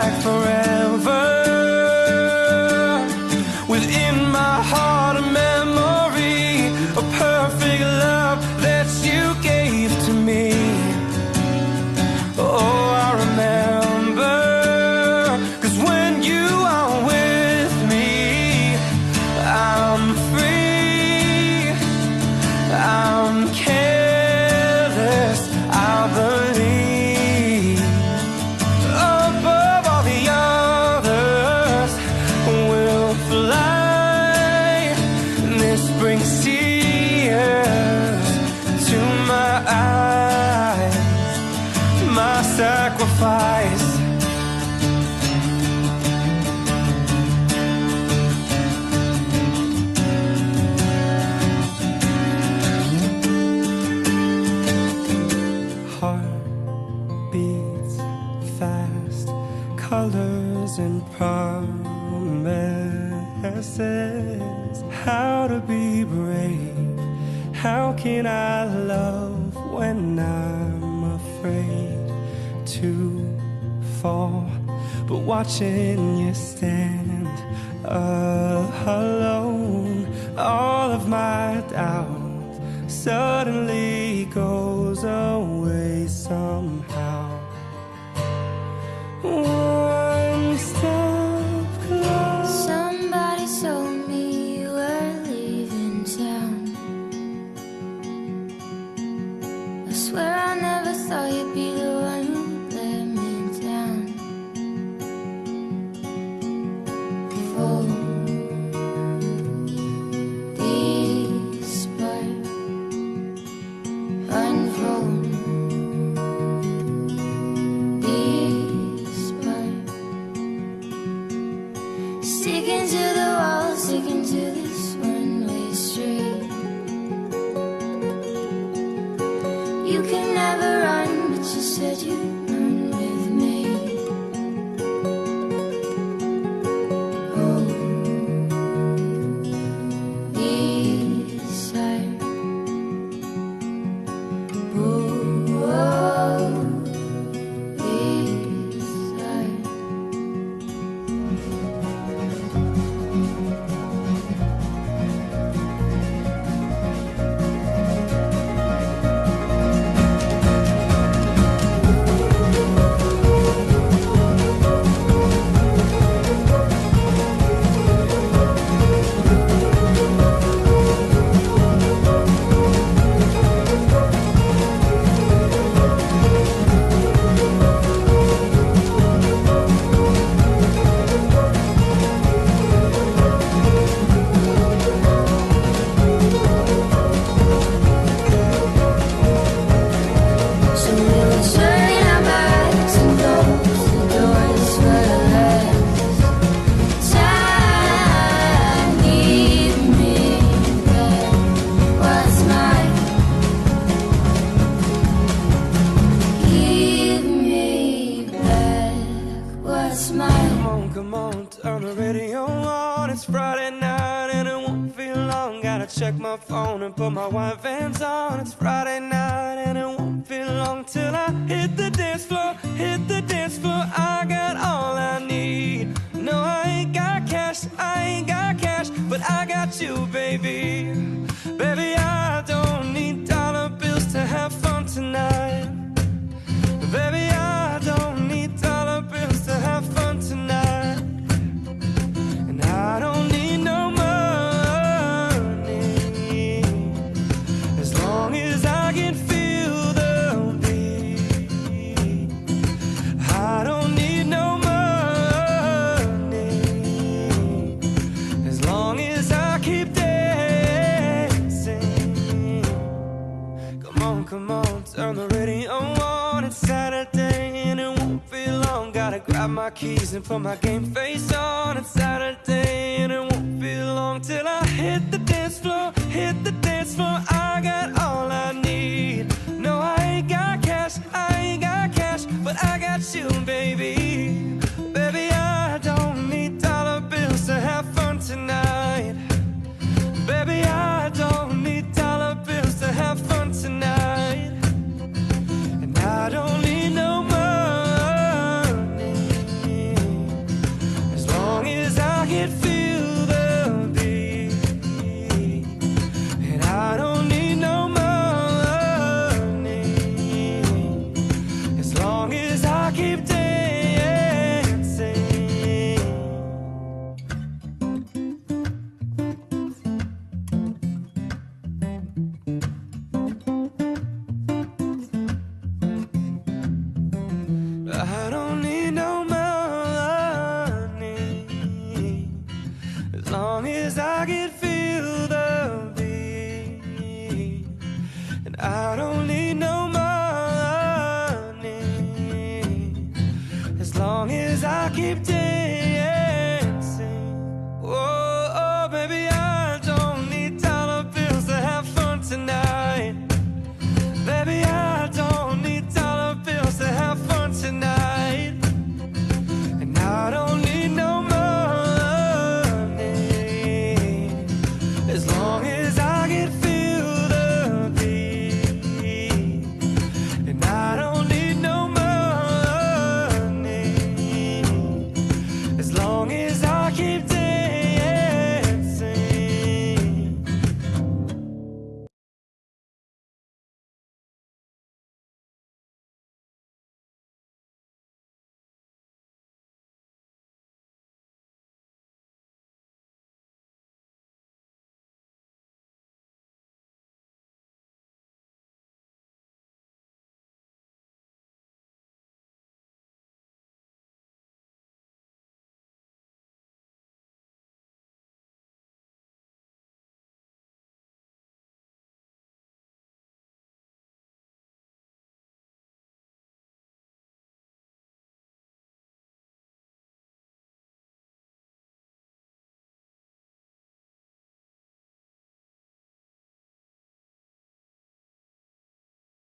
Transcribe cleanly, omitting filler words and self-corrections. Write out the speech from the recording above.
like forever. Within my heart a memory, a perfect love that you gave to me. Oh, I remember, 'cause when you are with me, I'm free, I'm careless, I believe. Above all the others, we'll fly. And this brings tears to my eyes, my sacrifice. Heart beats fast, colors and promises. How to be brave, how can I love when I'm afraid to fall? But watching you stand alone, all of my doubt suddenly goes away somehow. One step closer. Somebody told me you were leaving town. I swear I never thought you'd be the one who let me down. For despair unfold. Despair sticking to the wall, sticking to this one-way street. You can never run, but you said you'd run with me. Oh, desire. Oh, desire. So we will turn our backs and close the doors for the last time. Give me back what's mine. Give me back what's mine. Come on, turn the radio on. It's Friday night and it won't feel long. Gotta check my phone and put my white Vans on. It's Friday night and it won't feel long till I hit the dance floor, hit the dance floor. I got all I need. No, I ain't got cash, I ain't got cash, but I got you, baby. Baby, I don't need dollar bills to have fun tonight. Baby, I don't need dollar bills to have fun tonight. And I don't need no money, as long as I can feel the beat. I don't need no money, as long as I keep dancing. Come on, turn the radio on. It's Saturday and it won't feel long. Gotta grab my keys and put my game face on. It's Saturday and it won't feel long till I hit the dance floor, hit the dance floor. I got all I need. No, I ain't got cash, I ain't got cash, but I got you, baby. Baby, I don't need dollar bills to have fun tonight. Baby, I don't need dollar bills to have fun tonight. And I don't need no money, long as I keep dancing. I don't need no money as long as I can feel the beat. And I don't need no money as long as I keep dancing.